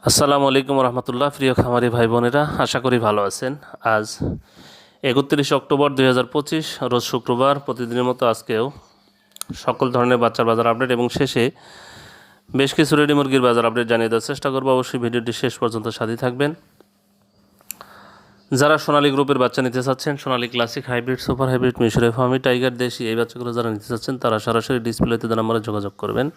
আসসালামু আলাইকুম রহমতুল্লাহ। প্রিয় খামারি ভাই বোনেরা, আশা করি ভালো আছেন। আজ 31 অক্টোবর 2025 রোজ শুক্রবার। প্রতিদিনের মতো আজকেও সকল ধরনের বাচ্চার বাজার আপডেট এবং শেষে বেশ কিছু রেডি মুরগির বাজার আপডেট জানিয়ে দেওয়ার চেষ্টা করবো। অবশ্যই ভিডিওটি শেষ পর্যন্ত সাথে থাকবেন। যারা সোনালী গ্রুপের বাচ্চা নিতে চাচ্ছেন, সোনালী ক্লাসিক, হাইব্রিড, সুপার হাইব্রিড, মিশরে ফার্মি, টাইগার, দেশি, এই বাচ্চাগুলো যারা নিতে চাচ্ছেন তারা সরাসরি ডিসপ্লেতে নাম্বারে যোগাযোগ করবেন।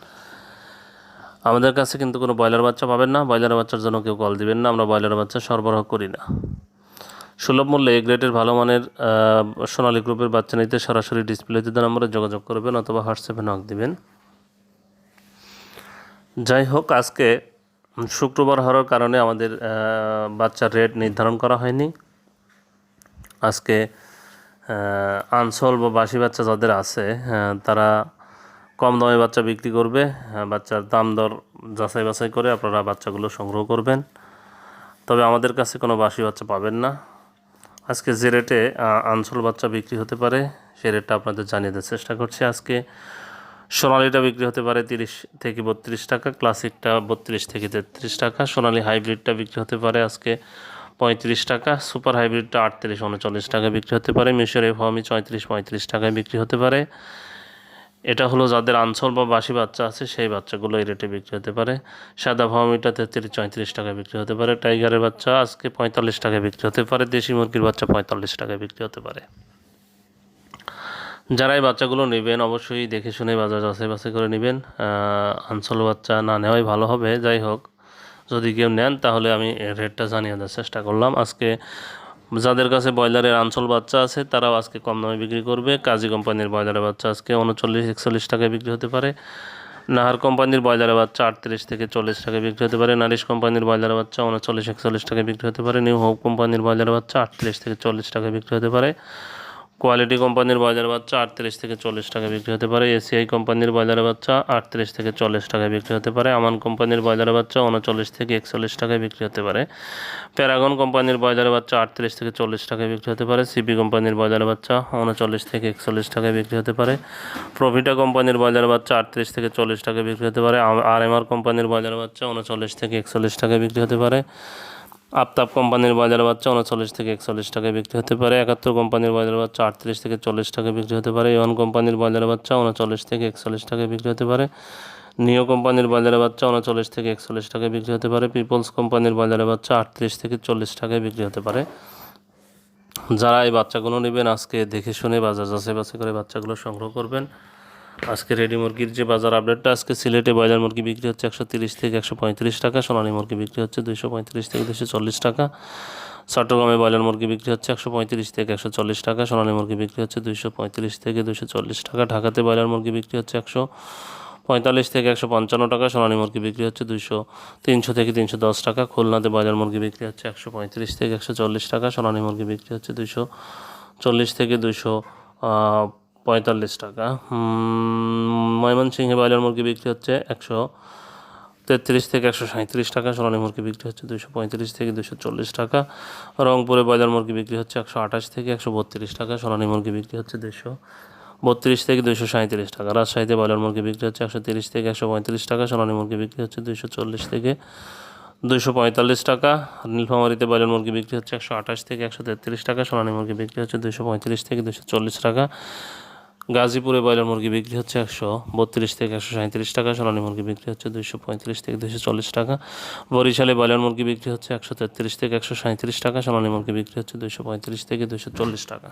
আমাদের কাছে কিন্তু কোনো ব্রয়লার বাচ্চা পাবেন না। ব্রয়লার বাচ্চার জন্য কেউ কল দিবেন না, আমরা ব্রয়লার বাচ্চা সরবরাহ করি না। সুলভ মূল্যে এ গ্রেডের ভালো মানের সোনালী গ্রুপের বাচ্চা নিতে সরাসরি ডিসপ্লেতে নাম্বারে যোগাযোগ করবেন অথবা হোয়াটসঅ্যাপে নক দিবেন। যাই হোক, আজকে শুক্রবার হওয়ার কারণে আমাদের বাচ্চার রেট নির্ধারণ করা হয়নি। আজকে আনসোল বা বাসি বাচ্চা যাদের আছে তারা কম দামে বাচ্চা বিক্রি করবে। বাচ্চার দাম দর যাচাই বাছাই করে আপনারা বাচ্চাগুলো সংগ্রহ করবেন। তবে আমাদের কাছে কোনো বাসি বাচ্চা পাবেন না। আজকে যে রেটে আনসোল বাচ্চা বিক্রি হতে পারে সেই রেটটা আপনাদের জানিয়ে দেওয়ার চেষ্টা করছি। আজকে সোনালিটা বিক্রি হতে পারে 30 থেকে 32 টাকা, ক্লাসিকটা 32 থেকে 33 টাকা, সোনালি হাইব্রিডটা বিক্রি হতে পারে আজকে 35 টাকা, সুপার হাইব্রিডটা 38-39 টাকা বিক্রি হতে পারে, মিশরে ফার্মি 34-35 টাকায় বিক্রি হতে পারে। এটা হলো যাদের আনসোল বা বাসি বাচ্চা আছে সেই বাচ্চাগুলো এই রেটে বিক্রি হতে পারে। সাদা ফার্মিটা 33-34 টাকায় বিক্রি হতে পারে। টাইগারের বাচ্চা আজকে 45 টাকায় বিক্রি হতে পারে। দেশি মুরগির বাচ্চা 45 টাকায় বিক্রি হতে পারে। যারা এই বাচ্চাগুলো নেবেন অবশ্যই দেখে শুনে বাজার যাচাই বাছাই করে নেবেন। আনসোল বাচ্চা না নেওয়াই ভালো হবে। যাই হোক, যদি কেউ নেন তাহলে আমি রেটটা জানিয়ে দেওয়ার চেষ্টা করলাম। আজকে যাদের কাছে ব্রয়লারের আনসোল বাচ্চা আছে তারাও আজকে কম দামে বিক্রি করবে। কাজী কোম্পানির ব্রয়লারের বাচ্চা আজকে 39-41 টাকায় বিক্রি হতে পারে। নাহার কোম্পানির ব্রয়লারের বাচ্চা 38 থেকে 40 টাকায় বিক্রি হতে পারে। নারিশ কোম্পানির ব্রয়লারের বাচ্চা 39-41 টাকায় বিক্রি হতে পারে। নিউ হোপ কোম্পানির ব্রয়লারের বাচ্চা 38 থেকে 40 টাকায় বিক্রি হতে পারে। কোয়ালিটি কোম্পানির ব্রয়লার বাচ্চা 38 থেকে 40 টাকা বিক্রি হতে পারে। এসিআই কোম্পানির ব্রয়লার বাচ্চা 38 থেকে 40 টাকায় বিক্রি হতে পারে। আমান কোম্পানির ব্রয়লার বাচ্চা 39 থেকে 41 টাকায় বিক্রি হতে পারে। প্যারাগন কোম্পানির ব্রয়লার বাচ্চা 38 থেকে 40 টাকায় বিক্রি হতে পারে। সিপি কোম্পানির ব্রয়লার বাচ্চা 39 থেকে 41 টাকায় বিক্রি হতে পারে। প্রভিটা কোম্পানির ব্রয়লার বাচ্চা 38 থেকে 40 টাকায় বিক্রি হতে পারে। আরএমআর কোম্পানির ব্রয়লার বাচ্চা 39 থেকে 41 টাকায় বিক্রি হতে পারে। আফতাব কোম্পানির ব্রয়লার বাচ্চা 39 থেকে 41 টাকায় বিক্রি হতে পারে। 71 কোম্পানির ব্রয়লার বাচ্চা 38 থেকে 40 টাকায় বিক্রি হতে পারে। এওয়ান কোম্পানির ব্রয়লার বাচ্চা 39 থেকে 41 টাকায় বিক্রি হতে পারে। নিও কোম্পানির ব্রয়লার বাচ্চা 39 থেকে 41 টাকায় বিক্রি হতে পারে। পিপলস কোম্পানির ব্রয়লার বাচ্চা 38 থেকে 40 টাকায় বিক্রি হতে পারে। যারা এই বাচ্চাগুলো নেবেন আজকে দেখে শুনে বাজার যাচাই বাছাই করে বাচ্চাগুলো সংগ্রহ করবেন। আজকে রেডি মুরগির যে বাজার আপডেটটা, আজকে সিলেটে ব্রয়লার মুরগি বিক্রি হচ্ছে 130 থেকে 135 টাকা, সোনালী মুরগি বিক্রি হচ্ছে 235 থেকে 240 টাকা। চট্টগ্রামে ব্রয়লার মুরগি বিক্রি হচ্ছে 135 থেকে 140 টাকা, সোনালী মুরগি বিক্রি হচ্ছে 235 থেকে 240 টাকা। ঢাকাতে ব্রয়লার মুরগি বিক্রি হচ্ছে 145 থেকে 155 টাকা, সোনালী মুরগি বিক্রি হচ্ছে 300 থেকে 310 টাকা। খুলনাতে ব্রয়লার মুরগি বিক্রি হচ্ছে 135 থেকে 140 টাকা, সোনালী মুরগি বিক্রি হচ্ছে 240 থেকে 245 টাকা। ময়মনসিংহে ব্রয়লার মুরগি বিক্রি হচ্ছে 133 থেকে 137 টাকা, সোনালী মুরগি বিক্রি হচ্ছে 235 থেকে 240 টাকা। রংপুরে ব্রয়লার মুরগি বিক্রি হচ্ছে 128 থেকে 132 টাকা, সোনালী মুরগি বিক্রি হচ্ছে 232 থেকে 237 টাকা। রাজশাহীতে ব্রয়লার মুরগি বিক্রি হচ্ছে 130 থেকে 135 টাকা, সোনালী মুরগি বিক্রি হচ্ছে 240 থেকে 245 টাকা। নীলফামারীতে ব্রয়লার মুরগি বিক্রি হচ্ছে 128 থেকে 133 টাকা, সোনালী মুরগি বিক্রি হচ্ছে 235 থেকে 240 টাকা। গাজীপুরে ব্রয়লার মুরগি বিক্রি হচ্ছে 132 থেকে 137 টাকা, সোনালী মুরগি বিক্রি হচ্ছে 235 থেকে 240 টাকা। বরিশালে ব্রয়লার মুরগি বিক্রি হচ্ছে 133 থেকে 137 টাকা, সোনালী মুরগি বিক্রি হচ্ছে 235 থেকে 240 টাকা।